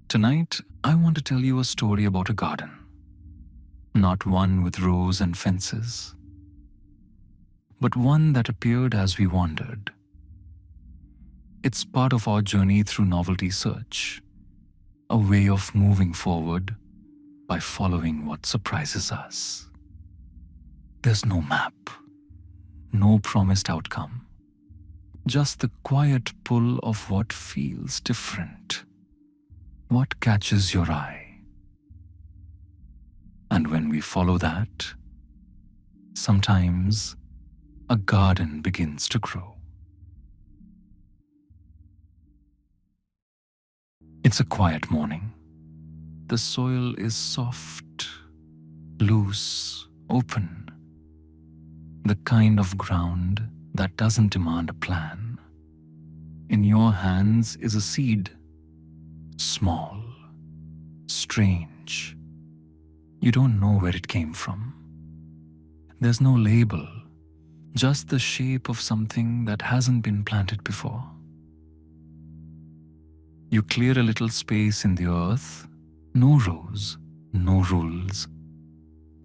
Tonight, I want to tell you a story about a garden. Not one with rows and fences, but one that appeared as we wandered. It's part of our journey through novelty search, a way of moving forward by following what surprises us. There's no map, no promised outcome, just the quiet pull of what feels different, what catches your eye. And when we follow that, sometimes a garden begins to grow. It's a quiet morning. The soil is soft, loose, open. The kind of ground that doesn't demand a plan. In your hands is a seed, small, strange. You don't know where it came from. There's no label, just the shape of something that hasn't been planted before. You clear a little space in the earth, no rows, no rules,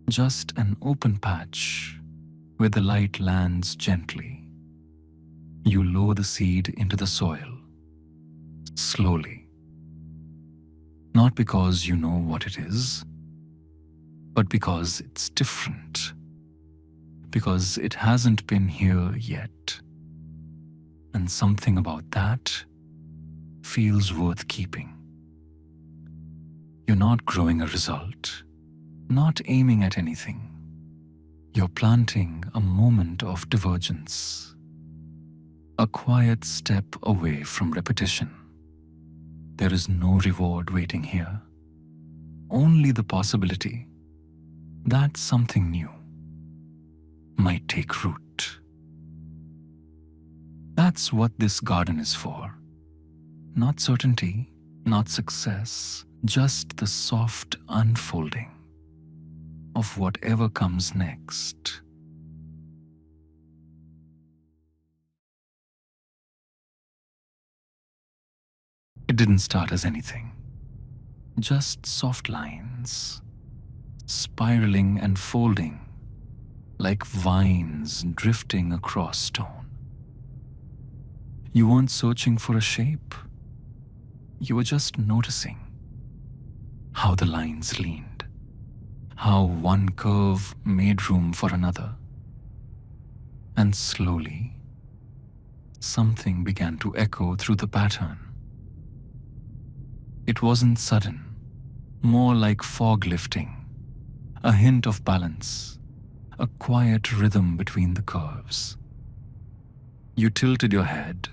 just an open patch where the light lands gently. You lower the seed into the soil, slowly. Not because you know what it is, but because it's different. Because it hasn't been here yet. And something about that feels worth keeping. You're not growing a result, not aiming at anything. You're planting a moment of divergence, a quiet step away from repetition. There is no reward waiting here, only the possibility that something new might take root. That's what this garden is for. Not certainty, not success, just the soft unfolding of whatever comes next. It didn't start as anything, just soft lines, spiraling and folding like vines drifting across stone. You weren't searching for a shape. You were just noticing how the lines leaned, how one curve made room for another. And slowly, something began to echo through the pattern. It wasn't sudden, more like fog lifting, a hint of balance, a quiet rhythm between the curves. You tilted your head,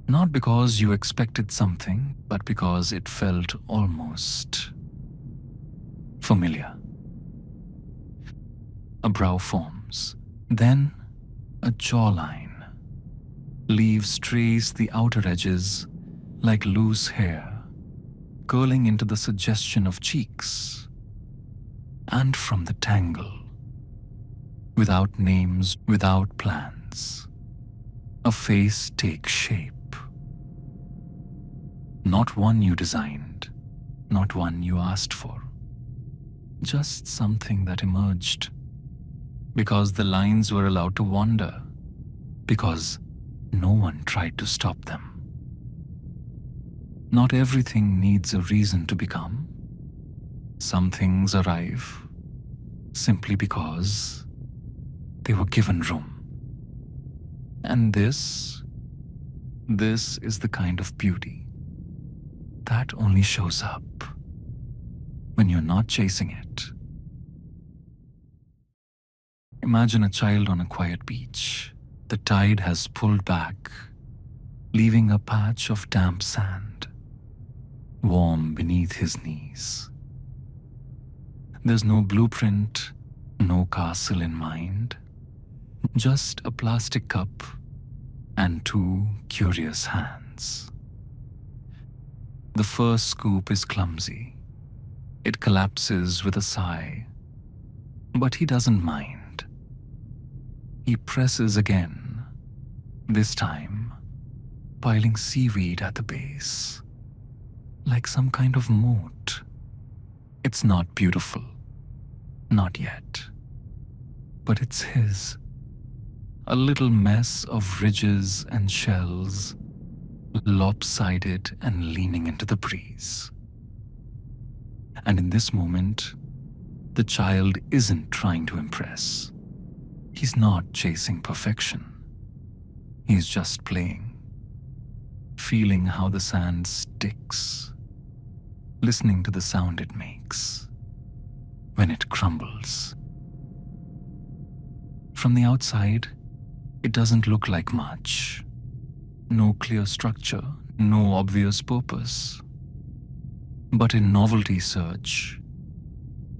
not because you expected something, but because it felt almost familiar. A brow forms, then a jawline. Leaves trace the outer edges like loose hair, curling into the suggestion of cheeks. And from the tangle, without names, without plans, a face takes shape. Not one you designed, not one you asked for. Just something that emerged. Because the lines were allowed to wander. Because no one tried to stop them. Not everything needs a reason to become. Some things arrive simply because they were given room. And this is the kind of beauty that only shows up when you're not chasing it. Imagine a child on a quiet beach. The tide has pulled back, leaving a patch of damp sand, warm beneath his knees. There's no blueprint, no castle in mind, just a plastic cup and two curious hands. The first scoop is clumsy. It collapses with a sigh, but he doesn't mind. He presses again, this time piling seaweed at the base. like some kind of moat. It's not beautiful, not yet, but it's his. A little mess of ridges and shells, lopsided and leaning into the breeze. And in this moment, the child isn't trying to impress. He's not chasing perfection. He's just playing, feeling how the sand sticks, listening to the sound it makes when it crumbles. From the outside, it doesn't look like much. No clear structure, no obvious purpose. But in novelty search,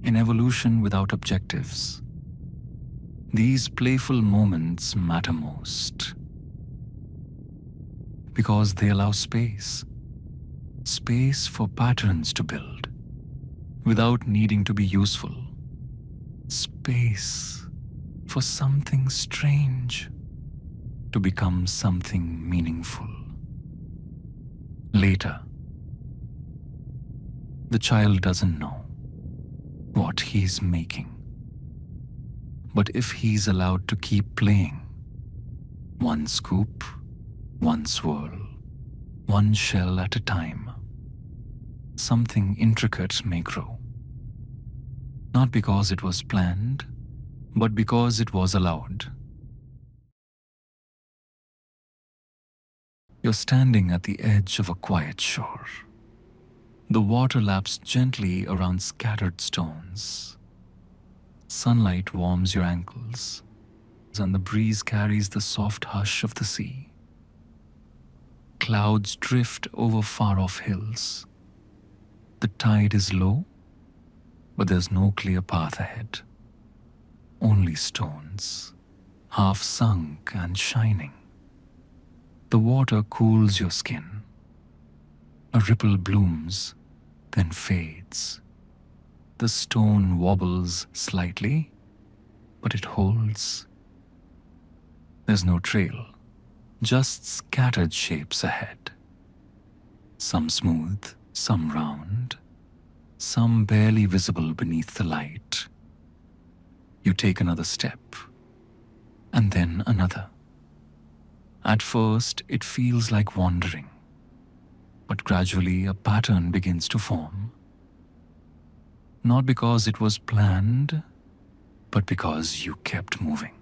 in evolution without objectives, these playful moments matter most. Because they allow space for patterns to build without needing to be useful. Space for something strange to become something meaningful. Later, the child doesn't know what he's making. But if he's allowed to keep playing, one scoop, one swirl, one shell at a time, something intricate may grow. Not because it was planned, but because it was allowed. You're standing at the edge of a quiet shore. The water laps gently around scattered stones. Sunlight warms your ankles, and the breeze carries the soft hush of the sea. Clouds drift over far-off hills. The tide is low, but there's no clear path ahead. Only stones, half sunk and shining. The water cools your skin. A ripple blooms, then fades. The stone wobbles slightly, but it holds. There's no trail, just scattered shapes ahead. Some smooth, some round, some barely visible beneath the light. You take another step, and then another. At first, it feels like wandering, but gradually a pattern begins to form. Not because it was planned, but because you kept moving.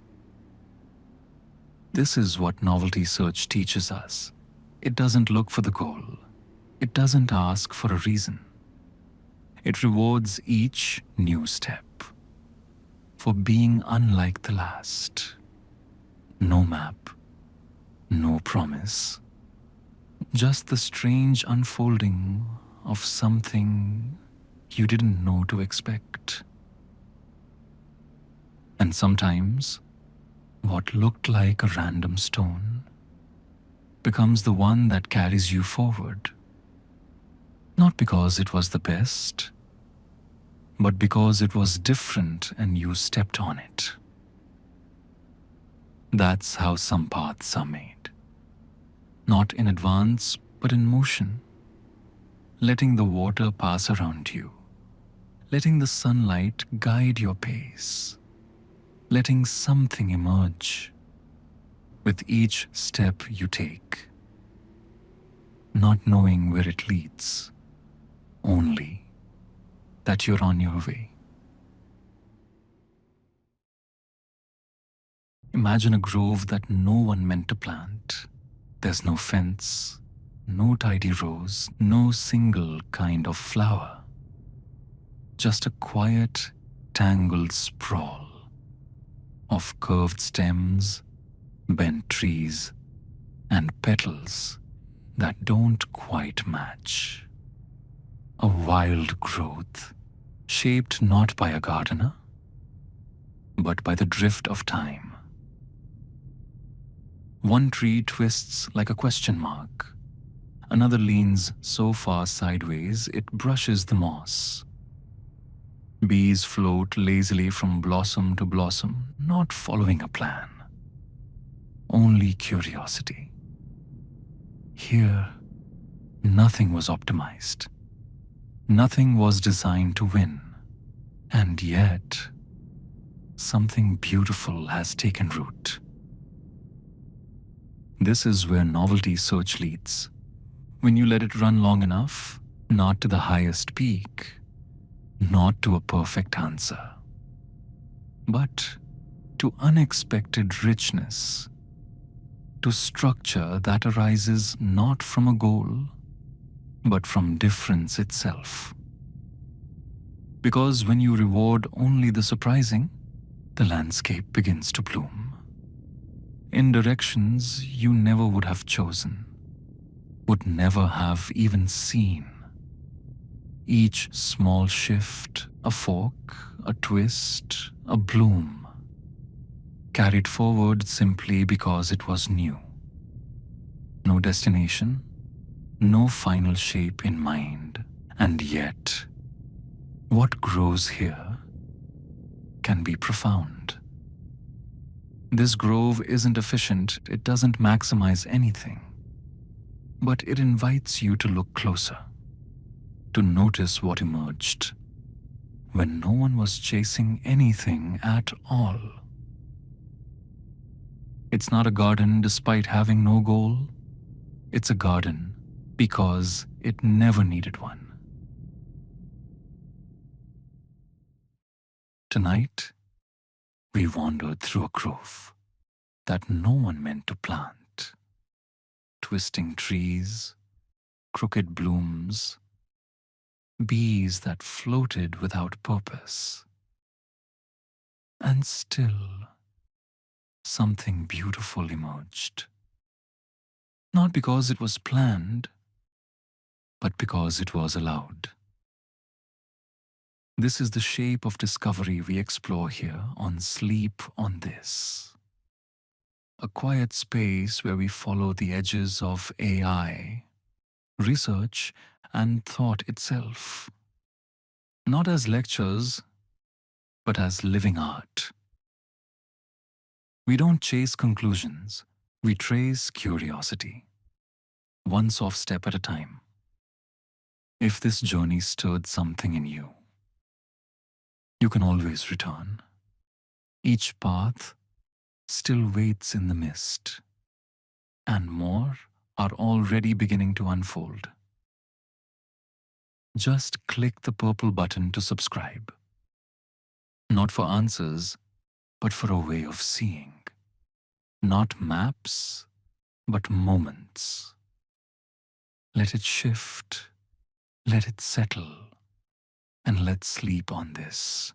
This is what novelty search teaches us. It doesn't look for the goal. It doesn't ask for a reason. It rewards each new step for being unlike the last. No map, no promise, just the strange unfolding of something you didn't know to expect. And sometimes, what looked like a random stone becomes the one that carries you forward. Not because it was the best, but because it was different and you stepped on it. That's how some paths are made. Not in advance, but in motion. Letting the water pass around you. Letting the sunlight guide your pace. Letting something emerge with each step you take. Not knowing where it leads, only that you're on your way. Imagine a grove that no one meant to plant. There's no fence, no tidy rows, no single kind of flower. Just a quiet, tangled sprawl of curved stems, bent trees, and petals that don't quite match. A wild growth, shaped not by a gardener, but by the drift of time. One tree twists like a question mark. Another leans so far sideways it brushes the moss. Bees float lazily from blossom to blossom, not following a plan. Only curiosity. Here, Nothing was optimized. Nothing was designed to win. And yet, something beautiful has taken root. This is where novelty search leads. When you let it run long enough, not to the highest peak, not to a perfect answer, but to unexpected richness, to structure that arises not from a goal, but from difference itself. Because when you reward only the surprising, the landscape begins to bloom in directions you never would have chosen, would never have even seen. Each small shift, a fork, a twist, a bloom, carried forward simply because it was new. No destination, no final shape in mind, and yet, what grows here can be profound. This grove isn't efficient, it doesn't maximize anything, but it invites you to look closer, to notice what emerged when no one was chasing anything at all. It's not a garden despite having no goal. It's a garden because it never needed one. Tonight, we wandered through a grove that no one meant to plant. Twisting trees, crooked blooms, bees that floated without purpose. And still, something beautiful emerged. Not because it was planned, but because it was allowed. This is the shape of discovery we explore here on Sleep on This. A quiet space where we follow the edges of AI, research, and thought itself. Not as lectures, but as living art. We don't chase conclusions, we trace curiosity, one soft step at a time. If this journey stirred something in you, you can always return. Each path still waits in the mist, and more are already beginning to unfold. Just click the purple button to subscribe. Not for answers, but for a way of seeing. Not maps, but moments. Let it shift, let it settle, and let's sleep on this.